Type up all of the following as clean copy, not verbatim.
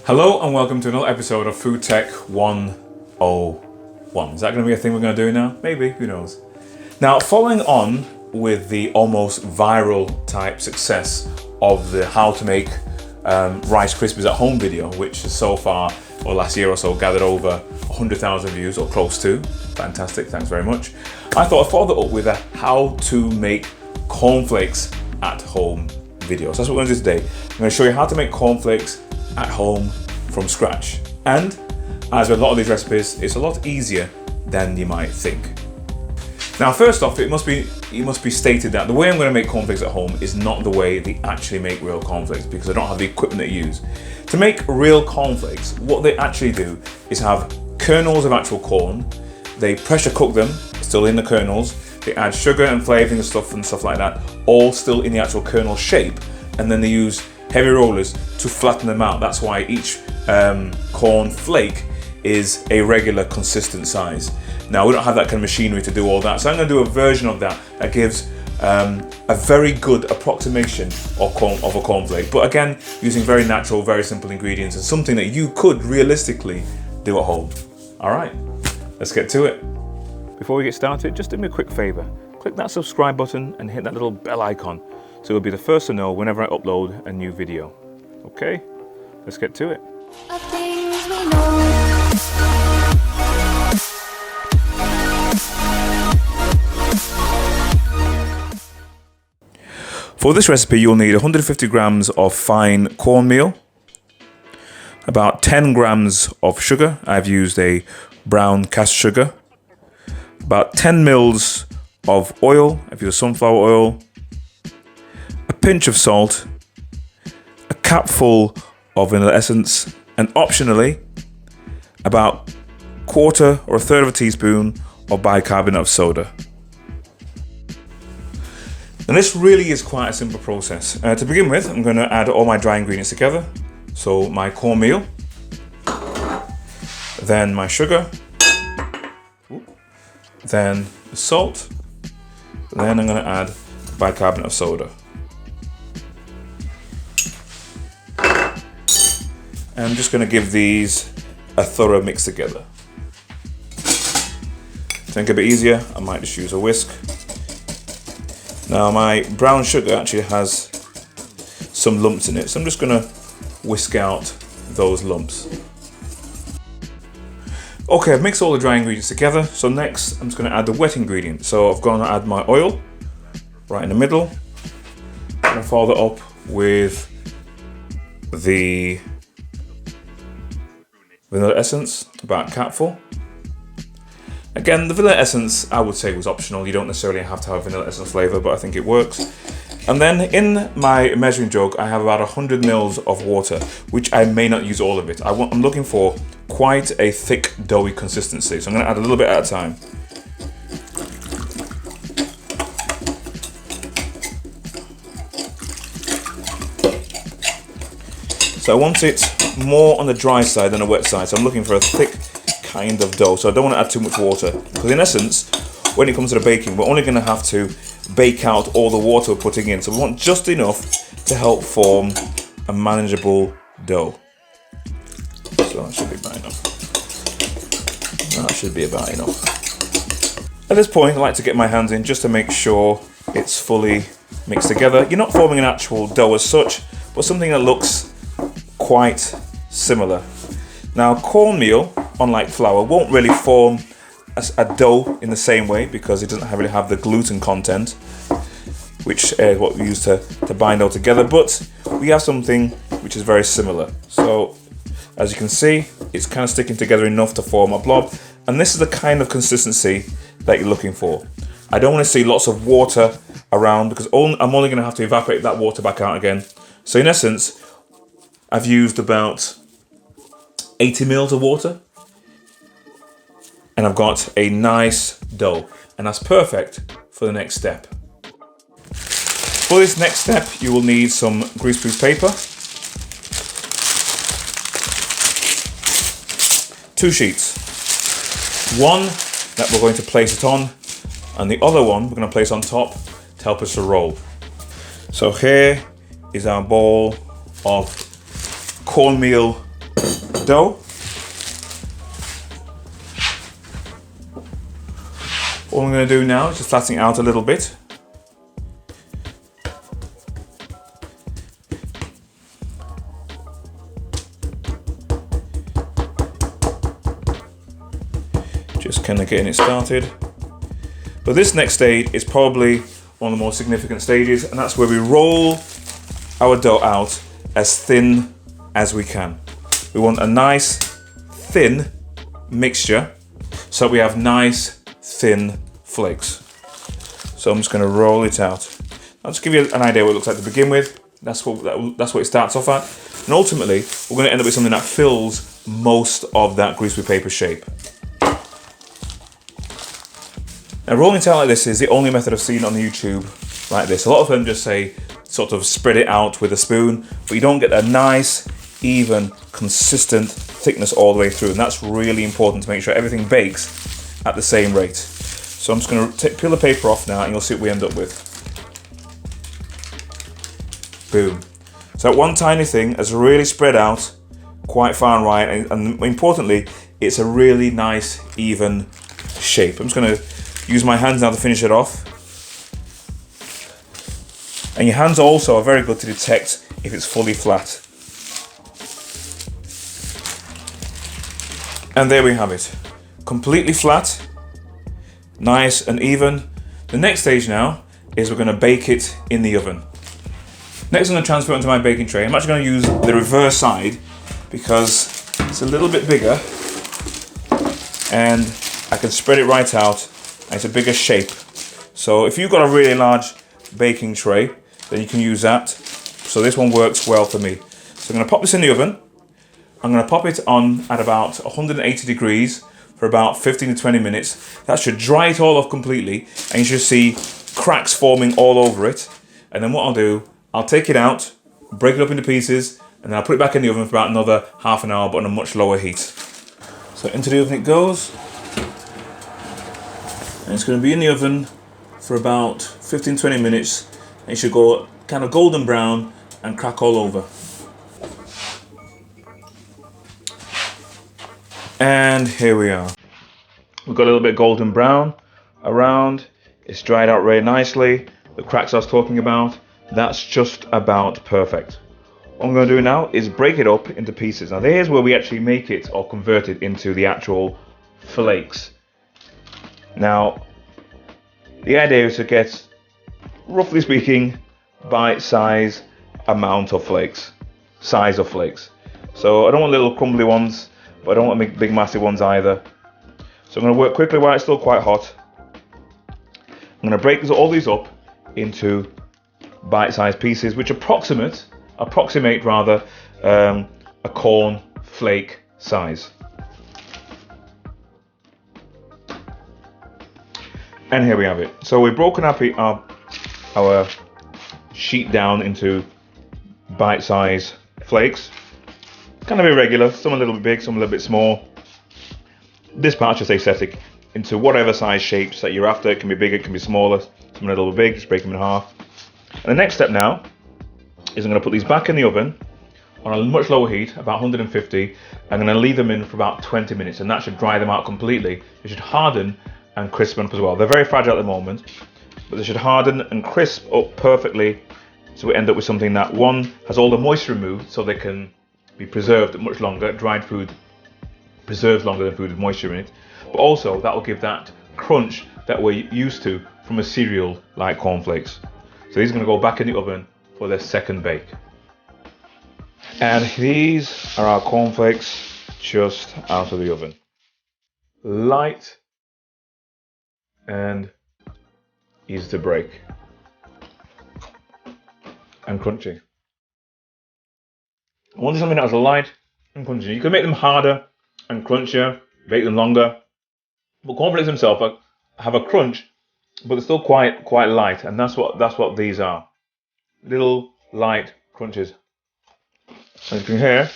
Hello and welcome to another episode of Food Tech 101. Is that going to be a thing we're going to do now? Maybe, who knows. Now, following on with the almost viral type success of the how to make Rice Krispies at home video, which has so far, or last year or so, gathered over 100,000 views or close to. Fantastic, thanks very much. I thought I'd follow that up with a how to make cornflakes at home video. So that's what we're going to do today. I'm going to show you how to make cornflakes at home from scratch. And as with a lot of these recipes, it's a lot easier than you might think. Now, first off, it must be stated that the way I'm going to make cornflakes at home is not the way they actually make real cornflakes, because I don't have the equipment they use. To make real cornflakes, what they actually do is have kernels of actual corn. They pressure cook them, still in the kernels. They add sugar and flavoring and stuff like that, all still in the actual kernel shape. And then they use heavy rollers to flatten them out. That's why each corn flake is a regular consistent size. Now, we don't have that kind of machinery to do all that, so I'm going to do a version of that that gives a very good approximation of a cornflake, but again, using very natural, very simple ingredients and something that you could realistically do at home. All right, let's get to it. Before we get started, just do me a quick favor. Click that subscribe button and hit that little bell icon, so you'll be the first to know whenever I upload a new video. Okay, let's get to it. For this recipe, you'll need 150 grams of fine cornmeal, about 10 grams of sugar. I've used a brown caster sugar, about 10 mils of oil. I've used sunflower oil, a pinch of salt, a capful of vanilla essence, and optionally, about quarter or a third of a teaspoon of bicarbonate of soda. And this really is quite a simple process. To begin with, I'm going to add all my dry ingredients together. So my cornmeal, then my sugar, then the salt, then I'm going to add bicarbonate of soda. And I'm just going to give these a thorough mix together. To make it a bit easier, I might just use a whisk. Now, my brown sugar actually has some lumps in it, so I'm just going to whisk out those lumps. Okay, I've mixed all the dry ingredients together, so next I'm just going to add the wet ingredients. So I've gone to add my oil right in the middle. I'm going to follow that up with the vanilla essence, about a capful. Again, the vanilla essence, I would say, was optional. You don't necessarily have to have vanilla essence flavor, but I think it works. And then in my measuring jug, I have about 100 mils of water, which I may not use all of it. I'm looking for quite a thick, doughy consistency. So I'm going to add a little bit at a time. So I want it more on the dry side than the wet side. So I'm looking for a thick kind of dough, so I don't want to add too much water, because in essence, when it comes to the baking, we're only going to have to bake out all the water we're putting in, so we want just enough to help form a manageable dough. So that should be about enough. That should be about enough. At this point, I like to get my hands in just to make sure it's fully mixed together. You're not forming an actual dough as such, but something that looks quite similar. Now, cornmeal, unlike flour, won't really form a dough in the same way, because it doesn't really have the gluten content, which is what we use to bind all together, but we have something which is very similar. So, as you can see, it's kind of sticking together enough to form a blob, and this is the kind of consistency that you're looking for. I don't want to see lots of water around, because I'm only going to have to evaporate that water back out again. So in essence, I've used about 80 mils of water, and I've got a nice dough, and that's perfect for the next step. For this next step, you will need some greaseproof paper, 2 sheets, one that we're going to place it on, and the other one we're going to place on top to help us to roll. So here is our ball of cornmeal dough. All I'm going to do now is just flatten it out a little bit. Just kind of getting it started. But this next stage is probably one of the more significant stages, and that's where we roll our dough out as thin as we can. We want a nice thin mixture so we have nice thin flakes. So I'm just going to roll it out. I'll just give you an idea what it looks like to begin with. That's what it starts off at. And ultimately, we're going to end up with something that fills most of that grease with paper shape. Now, rolling it out like this is the only method I've seen on YouTube like this. A lot of them just say sort of spread it out with a spoon, but you don't get a nice, even, consistent thickness all the way through. And that's really important to make sure everything bakes at the same rate. So I'm just going to peel the paper off now, and you'll see what we end up with. Boom. So that one tiny thing has really spread out quite far and wide, and importantly, it's a really nice, even shape. I'm just going to use my hands now to finish it off. And your hands also are very good to detect if it's fully flat. And there we have it. Completely flat, nice and even. The next stage now is we're going to bake it in the oven. Next I'm going to transfer it onto my baking tray. I'm actually going to use the reverse side because it's a little bit bigger and I can spread it right out. And it's a bigger shape. So if you've got a really large baking tray, then you can use that. So this one works well for me. So I'm going to pop this in the oven. I'm going to pop it on at about 180 degrees for about 15 to 20 minutes. That should dry it all off completely, and you should see cracks forming all over it. And then what I'll do, I'll take it out, break it up into pieces, and then I'll put it back in the oven for about another half an hour, but on a much lower heat. So into the oven it goes. And it's going to be in the oven for about 15-20 minutes, and it should go kind of golden brown and crack all over. And here we are. We've got a little bit golden brown around. It's dried out really nicely. The cracks I was talking about, that's just about perfect. What I'm going to do now is break it up into pieces. Now here's where we actually make it or convert it into the actual flakes. Now, the idea is to get, roughly speaking, bite-size amount of flakes, size of flakes. So I don't want little crumbly ones, but I don't want big massive ones either. So I'm going to work quickly while it's still quite hot. I'm going to break all these up into bite-sized pieces, which approximate rather a corn flake size. And here we have it. So we've broken up our sheet down into bite-sized flakes. Kind of irregular, some a little bit big, some a little bit small. This part just aesthetic into whatever size shapes that you're after. It can be bigger, it can be smaller, some a little bit big, just break them in half. And the next step now is I'm going to put these back in the oven on a much lower heat, about 150. I'm going to leave them in for about 20 minutes, and that should dry them out completely. They should harden and crisp up as well. They're very fragile at the moment, but they should harden and crisp up perfectly, so we end up with something that, one, has all the moisture removed so they can be preserved much longer. Dried food preserves longer than food with moisture in it, but also that will give that crunch that we're used to from a cereal like cornflakes. So these are going to go back in the oven for their second bake. And these are our cornflakes just out of the oven. Light and easy to break and crunchy. I wanted something that was light and crunchy. You can make them harder and crunchier, bake them longer, but cornflakes themselves have a crunch, but they're still quite light, and that's what these are. Little light crunches. As you can hear,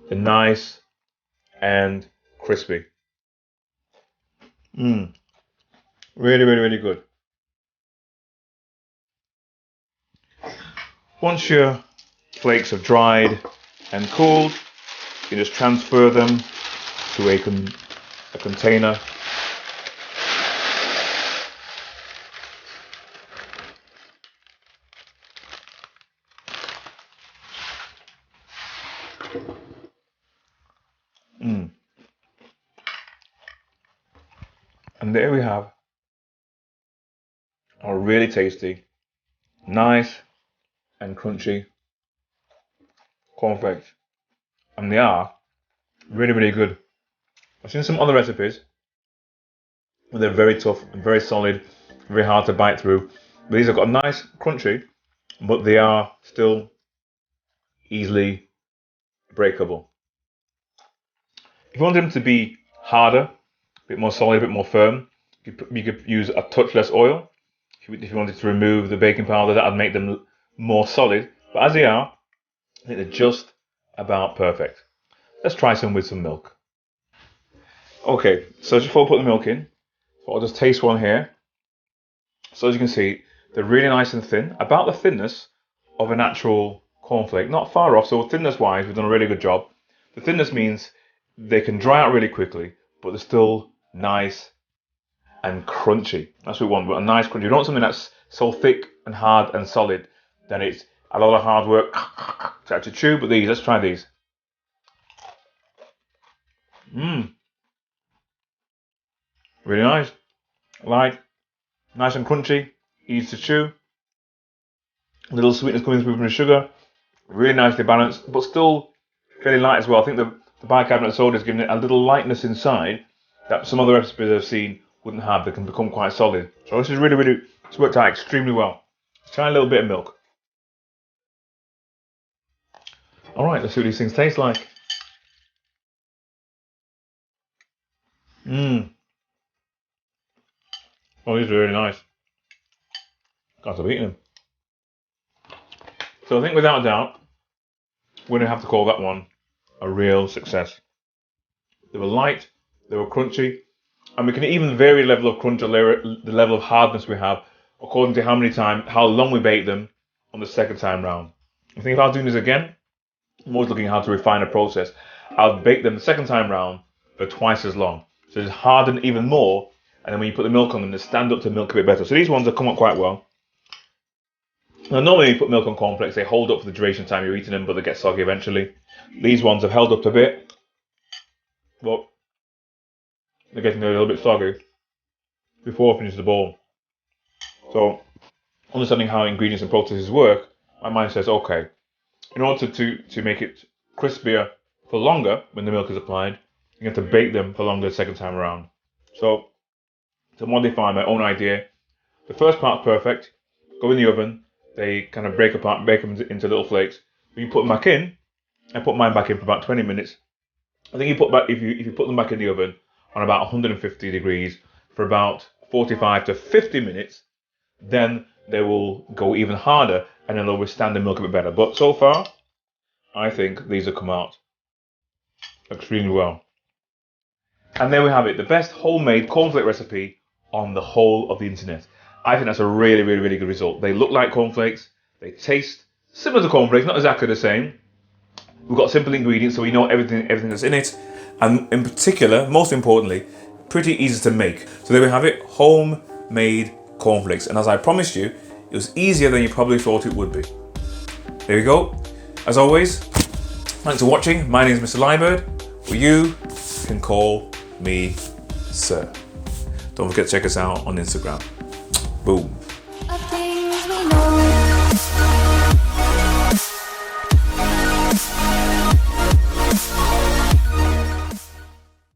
they're nice and crispy. Really good. Once you're flakes have dried and cooled, you just transfer them to a container. And there we have our really tasty, nice and crunchy cornflakes. And they are really, really good. I've seen some other recipes where they're very tough and very solid, very hard to bite through. But these have got a nice crunchy, but they are still easily breakable. If you want them to be harder, a bit more solid, a bit more firm, you could use a touch less oil. If you wanted to remove the baking powder, that would make them more solid. But as they are, I think they're just about perfect. Let's try some with some milk. Okay, so just before I put the milk in, so I'll just taste one here. So as you can see, they're really nice and thin, about the thinness of an actual cornflake, not far off. So thinness wise, we've done a really good job. The thinness means they can dry out really quickly, but they're still nice and crunchy. That's what we want, but a nice crunchy. You don't want something that's so thick and hard and solid, then it's a lot of hard work to actually chew. But these, let's try these. Really nice. Light, nice and crunchy, easy to chew. A little sweetness coming through from the sugar. Really nicely balanced, but still fairly light as well. I think the bicarbonate soda is giving it a little lightness inside that some other recipes I've seen wouldn't have. They can become quite solid. So this is really, it's worked out extremely well. Let's try a little bit of milk. All right, let's see what these things taste like. Oh, these are really nice. Can't stop eating them. So I think without a doubt, we're going to have to call that one a real success. They were light, they were crunchy, and we can even vary the level of crunch or the level of hardness we have according to how long we bake them on the second time round. I think if I was doing this again, I'm always looking at how to refine the process. I'll bake them the second time round for twice as long. So it's hardened even more, and then when you put the milk on them, they stand up to milk a bit better. So these ones have come up quite well. Now normally when you put milk on cornflakes, they hold up for the duration of time you're eating them, but they get soggy eventually. These ones have held up a bit, but they're getting a little bit soggy before I finish the bowl. So understanding how ingredients and processes work, my mind says, okay, in order to make it crispier for longer when the milk is applied, you have to bake them for longer the second time around. So to modify my own idea, the first part's perfect. Go in the oven. They kind of break apart, bake them into little flakes. When you put them back in, I put mine back in for about 20 minutes. I think if you put them back in the oven on about 150 degrees for about 45 to 50 minutes, then they will go even harder and then they'll withstand the milk a bit better. But so far, I think these have come out extremely well. And there we have it, the best homemade cornflake recipe on the whole of the internet. I think that's a really good result. They look like cornflakes, they taste similar to cornflakes, not exactly the same. We've got simple ingredients, so we know everything that's in it. And in particular, most importantly, pretty easy to make. So there we have it, homemade cornflakes. And as I promised you, it was easier than you probably thought it would be. There you go. As always, thanks for watching. My name is Mr. Liebird, or you can call me Sir. Don't forget to check us out on Instagram. Boom.